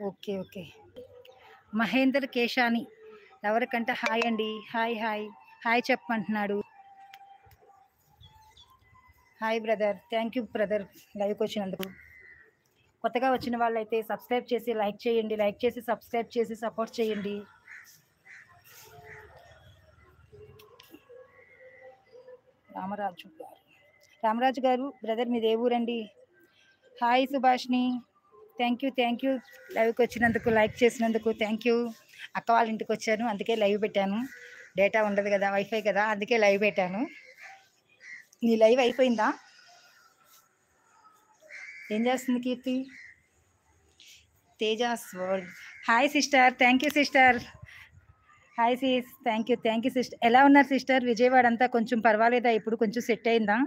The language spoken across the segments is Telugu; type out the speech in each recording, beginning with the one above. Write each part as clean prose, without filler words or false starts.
ఓకే. ఓకే. మహేందర్ కేశాని ఎవరికంటే హాయ్ అండి. హాయ్. హాయ్. హాయ్ చెప్పమంటున్నాడు. Hi brother. Thank you brother లైవ్‌కి వచ్చినందుకు. కొత్తగా వచ్చిన వాళ్ళైతే సబ్స్క్రైబ్ చేసి లైక్ చేయండి. లైక్ చేసి సబ్స్క్రైబ్ చేసి సపోర్ట్ చేయండి. రామరాజు గారు. రామరాజు గారు బ్రదర్ మీది ఏ ఊరండి? హాయ్ సుభాష్ని. థ్యాంక్ యూ లైవ్కి వచ్చినందుకు లైక్ చేసినందుకు థ్యాంక్ యూ. అక్క వాళ్ళ ఇంటికి వచ్చాను అందుకే లైవ్ పెట్టాను. డేటా ఉండదు కదా, వైఫై కదా, అందుకే లైవ్ పెట్టాను. నీ లైవ్ అయిపోయిందా? ఏం చేస్తుంది Keerthi? Tejas World. Hi sister. Thank you sister. Hi sis. Thank you sister. ఎలా ఉన్నారు సిస్టర్? విజయవాడ అంతా కొంచెం పర్వాలేదా? ఇప్పుడు కొంచెం సెట్ అయిందా?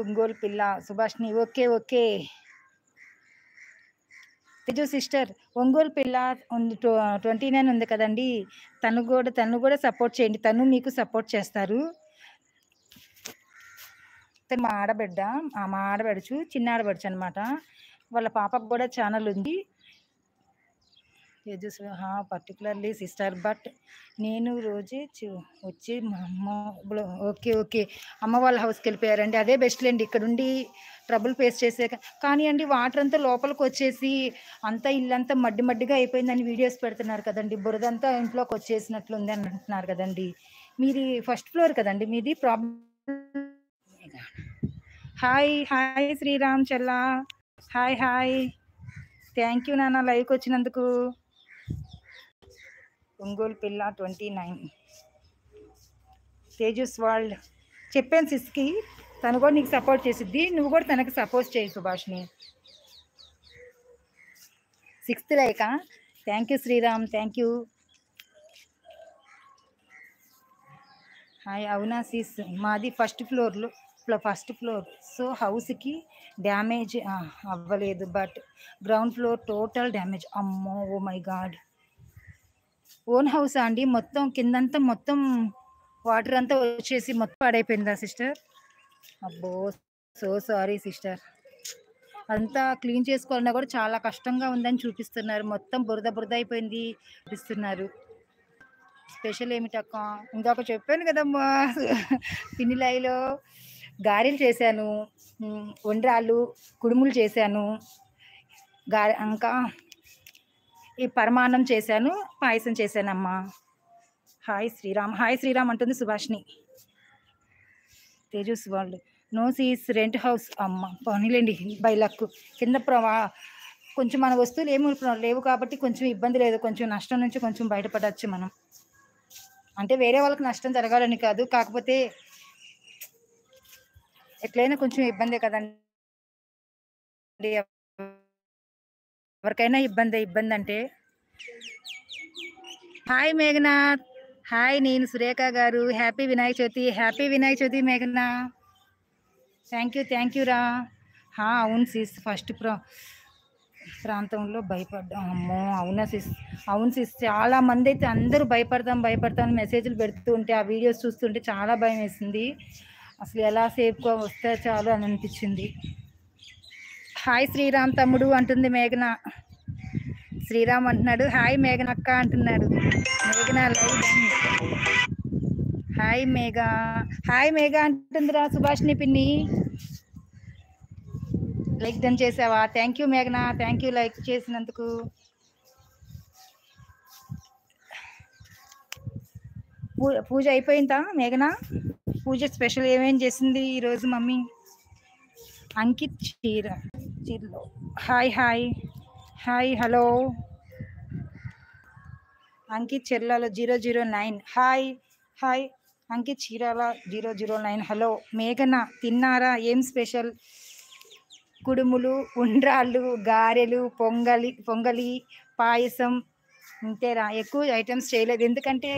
ఒంగోలు పిల్ల Subhashini. Okay. Okay. Teju sister Ongole పిల్ల ఉంది 29 ఉంది కదండి. తను కూడా సపోర్ట్ చేయండి. తను మీకు సపోర్ట్ చేస్తారు. తను మా ఆడబిడ్డ, మా ఆడబడుచు, చిన్న ఆడబడుచు అనమాట. వాళ్ళ పాపకు కూడా ఛానల్ ఉంది. తేజస్ పర్టికులర్లీ సిస్టర్ బట్ నేను రోజే వచ్చి మా అమ్మ. ఓకే. ఓకే. అమ్మ వాళ్ళ హౌస్కి వెళ్ళిపోయారండి. అదే బెస్ట్ లేండి. ఇక్కడ ఉండి ట్రబుల్ ఫేస్ చేసే కానీ అండి వాటర్ అంతా లోపలికి వచ్చేసి అంతా ఇల్లంతా మడ్డి మడ్డిగా అయిపోయిందని వీడియోస్ పెడుతున్నారు కదండి. బురదంతా ఇంట్లోకి వచ్చేసినట్లుంది అని అంటున్నారు కదండి. మీది ఫస్ట్ ఫ్లోర్ కదండి మీది problem. Hi. Hi Sriram Chella. Hi. Hi. Thank you నాన్న లైవ్కి వచ్చినందుకు. ఒంగోలు పిల్ల 29 తేజస్ వరల్డ్. చెప్పాను సిస్కి తను కూడా నీకు సపోర్ట్ చేసిద్ది. నువ్వు కూడా తనకి సపోర్ట్ చేయి సుభాష్ని. 6th లైకా. Thank you Sriram. Thank you. Hi. అవునా సిస్ మాది ఫస్ట్ ఫ్లోర్. సో హౌస్కి డ్యామేజ్ అవ్వలేదు but ground floor total damage. అమ్మో ఓ మై గాడ్. ఓన్ హౌసా అండి? మొత్తం కిందంతా మొత్తం వాటర్ అంతా వచ్చేసి మొత్తం పాడైపోయిందా సిస్టర్? అబ్బో సో సారీ సిస్టర్. అంతా క్లీన్ చేసుకోవాలన్నా కూడా చాలా కష్టంగా ఉందని చూపిస్తున్నారు. మొత్తం బురద బురద అయిపోయింది చూపిస్తున్నారు. స్పెషల్ ఏమిటక్క? ఇంకొక చెప్పాను కదమ్మా పిన్ని లైవ్లో గారెలు చేశాను, వండ్రాళ్ళు కుడుములు చేశాను, ఇంకా ఈ పరమాన్నం చేశాను, పాయసం చేశానమ్మా. హాయ్ శ్రీరామ్. హాయ్ శ్రీరామ్ అంటుంది సుభాష్ని. తేజస్ వాళ్ళు నో సీస్ రెంట్ హౌస్. అమ్మ పోనీలేండి బై లక్. కింద కొంచెం మన వస్తువులు ఏమి లేవు కాబట్టి కొంచెం ఇబ్బంది లేదు. కొంచెం నష్టం నుంచి కొంచెం బయటపడవచ్చు మనం. అంటే వేరే వాళ్ళకి నష్టం జరగాలని కాదు, కాకపోతే ఎట్లయినా కొంచెం ఇబ్బందే కదండి. ఎవరికైనా ఇబ్బంది అంటే. హాయ్ మేఘనాథ్. హాయ్ నేను సురేఖ గారు. హ్యాపీ వినాయక చవితి. హ్యాపీ వినాయక చవితి మేఘనా. థ్యాంక్ యూ రా. అవును సిస్ ఫస్ట్ ప్రాంతంలో భయపడ్డా. అమ్మో అవునా సిస్. అవును సిస్ చాలా మంది అయితే అందరూ భయపడతాం మెసేజ్లు పెడుతూ ఉంటే ఆ వీడియోస్ చూస్తుంటే చాలా భయం వేసింది. అసలు ఎలా సేఫ్గా వస్తే చాలు అని అనిపించింది. హాయ్ శ్రీరామ్ తమ్ముడు అంటుంది మేఘన. శ్రీరామ్ అంటున్నాడు హాయ్ మేఘన అక్క అంటున్నాడు. మేఘన లైవ్ డన్. హాయ్ మేఘ అంటుందిరా సుభాష్ని పిన్ని. లైక్ డన్ చేసావా? థ్యాంక్ యూ మేఘన. థ్యాంక్ యూ లైక్ చేసినందుకు. పూజ అయిపోయిందా మేఘన? పూజ స్పెషల్ ఏమేం చేసింది ఈరోజు మమ్మీ? అంకిత్ చీరలో హాయ్ హలో. అంకిత్ చీరలలో 009 హాయ్ అంకిత్ చీరాల 009 హలో. మేఘన తిన్నారా? ఏం స్పెషల్? కుడుములు, ఉండ్రాళ్ళు, గారెలు, పొంగలి, పాయసం ఇంతేరా. ఎక్కువ ఐటమ్స్ చేయలేదు ఎందుకంటే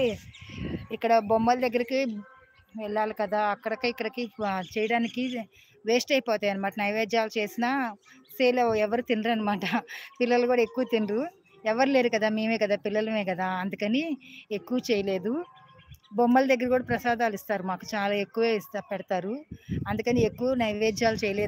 ఇక్కడ బొమ్మల దగ్గరికి వెళ్ళాలి కదా, ఇక్కడికి చేయడానికి వేస్ట్ అయిపోతాయి అనమాట. నైవేద్యాలు చేసినా సేల్ ఎవరు తినరు అనమాట. పిల్లలు కూడా ఎక్కువ తినరు. ఎవరు లేరు కదా, మేమే కదా, పిల్లలమే కదా, అందుకని ఎక్కువ చేయలేదు. బొమ్మల దగ్గర కూడా ప్రసాదాలు ఇస్తారు మాకు, చాలా ఎక్కువే పెడతారు, అందుకని ఎక్కువ నైవేద్యాలు చేయలేదు.